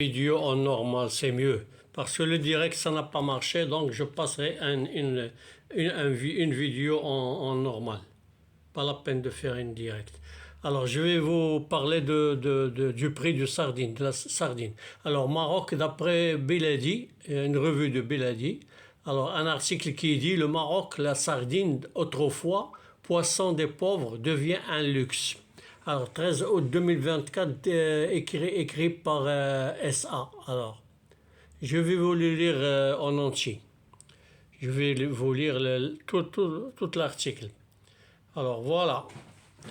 Vidéo en normal, c'est mieux. Parce que le direct, ça n'a pas marché, donc je passerai une vidéo en normal. Pas la peine de faire une direct. Alors, je vais vous parler du prix de la sardine. Alors, Maroc, d'après Beladi, une revue de Beladi, alors un article qui dit le Maroc, la sardine, autrefois, poisson des pauvres, devient un luxe. Alors, 13 août 2024, écrit par SA. Alors, je vais vous le lire en entier. Je vais vous lire tout l'article. Alors, voilà.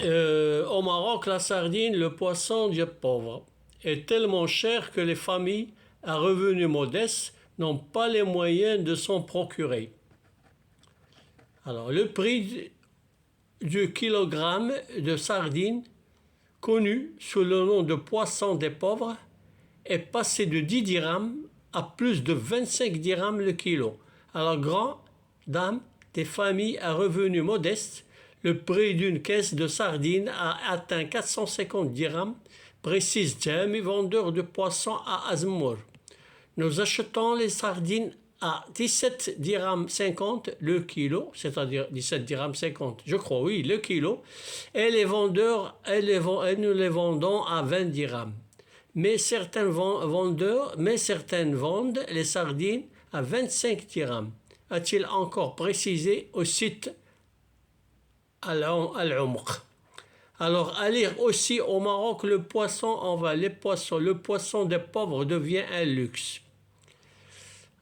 Au Maroc, la sardine, le poisson des pauvres, est tellement cher que les familles à revenus modestes n'ont pas les moyens de s'en procurer. Alors, le prix du kilogramme de sardine, connu sous le nom de poisson des pauvres, est passé de 10 dirhams à plus de 25 dirhams le kilo. Alors, grand dame des familles à revenus modestes, le prix d'une caisse de sardines a atteint 450 dirhams, précise Jami, vendeur de poissons à Azmour. Nous achetons les sardines à 17 dirhams 50 le kilo, c'est-à-dire 17 dirhams 50, je crois, oui, le kilo, et les vendeurs, nous les vendons à 20 dirhams. Mais certains vendent les sardines à 25 dirhams, a-t-il encore précisé au site Al-Umq. Alors, à lire aussi au Maroc, le poisson le poisson des pauvres devient un luxe.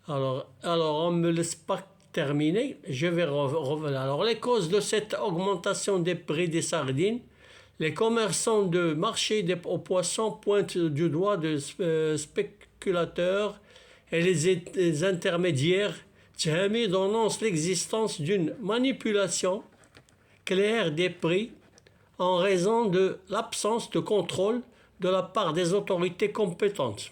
Alors on ne me laisse pas terminer, je vais revenir. Alors, les causes de cette augmentation des prix des sardines, les commerçants de marché aux poissons pointent du doigt de spéculateurs et les intermédiaires. Tchami dénonce l'existence d'une manipulation claire des prix en raison de l'absence de contrôle de la part des autorités compétentes.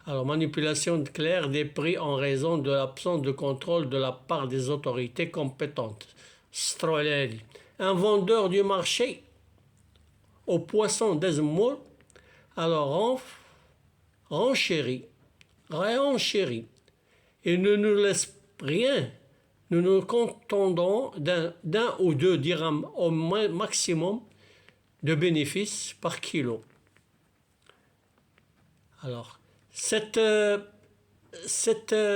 Alors, manipulation claire des prix en raison de l'absence de contrôle de la part des autorités compétentes. Strolel, un vendeur du marché aux poissons d'Azmour, alors renchérit, et ne nous laisse rien. Nous nous contentons d'un ou deux dirhams au maximum de bénéfices par kilo. Alors, cette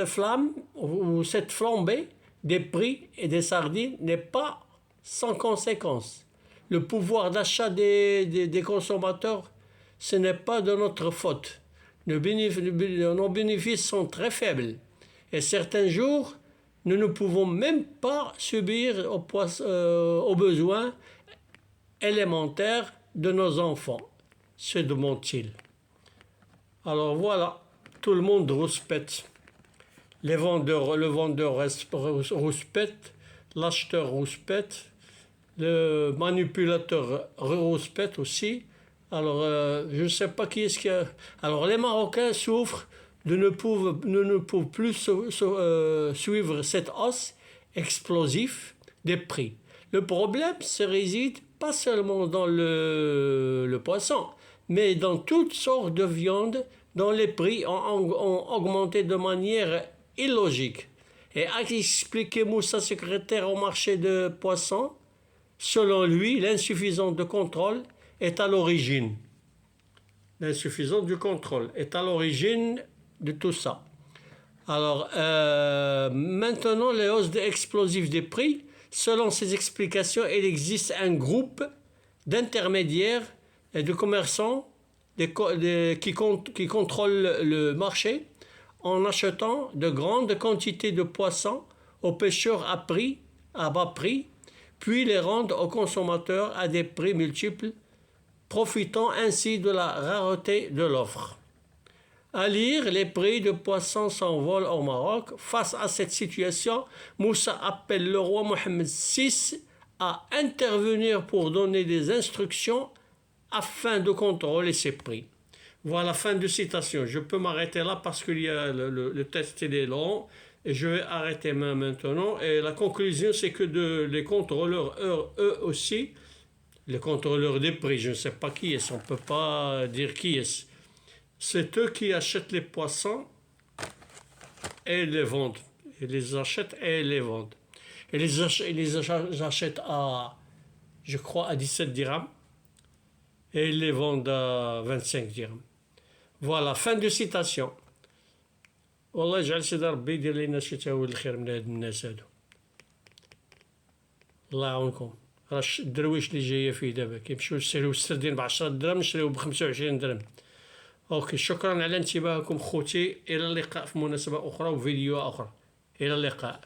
flamme ou cette flambée des prix et des sardines n'est pas sans conséquence. Le pouvoir d'achat des consommateurs, ce n'est pas de notre faute. Nos bénéfices sont très faibles. Et certains jours, nous ne pouvons même pas subir aux besoins élémentaires de nos enfants. Se demande-t-il. Alors voilà, tout le monde rouspète. Le vendeur rouspète, l'acheteur rouspète, le manipulateur rouspète aussi. Alors, je ne sais pas qui est-ce qui a... Alors, les Marocains souffrent ne peuvent plus suivre cette hausse explosive des prix. Le problème se réside pas seulement dans le poisson, mais dans toutes sortes de viandes dont les prix ont augmenté de manière illogique. Et a expliqué Moussa, secrétaire au marché de poissons, selon lui, l'insuffisance de contrôle est à l'origine. L'insuffisance du contrôle est à l'origine de tout ça. Alors, maintenant, les hausses explosives des prix, selon ces explications, il existe un groupe d'intermédiaires et de commerçants qui contrôlent le marché en achetant de grandes quantités de poissons aux pêcheurs à bas prix, puis les rendent aux consommateurs à des prix multiples, profitant ainsi de la rareté de l'offre. À lire, les prix de poissons s'envolent au Maroc. Face à cette situation, Moussa appelle le roi Mohammed VI à intervenir pour donner des instructions afin de contrôler ces prix. Voilà, fin de citation. Je peux m'arrêter là parce que le texte est long et je vais arrêter maintenant. Et la conclusion, c'est que les contrôleurs, eux aussi, les contrôleurs des prix, je ne sais pas qui est, on ne peut pas dire qui est. c'est eux qui achètent les poissons et les vendent. Ils les achètent et les vendent. Achètent à, je crois, à 17 dirhams et ils les vendent à 25 dirhams. Voilà, fin de citation. والله يجعل سيدي ربي يدير لنا شي تاويل الخير من هاد الناس هادو. الله يعاونكم. راه الدرويش اللي جايه فيه دابا كيمشيو يشريو السردين ب10 درهم نشريو ب25 درهم. اوكي، شكرا على انتباهكم خوتي، الى اللقاء في مناسبة اخرى وفيديو اخرى. الى اللقاء.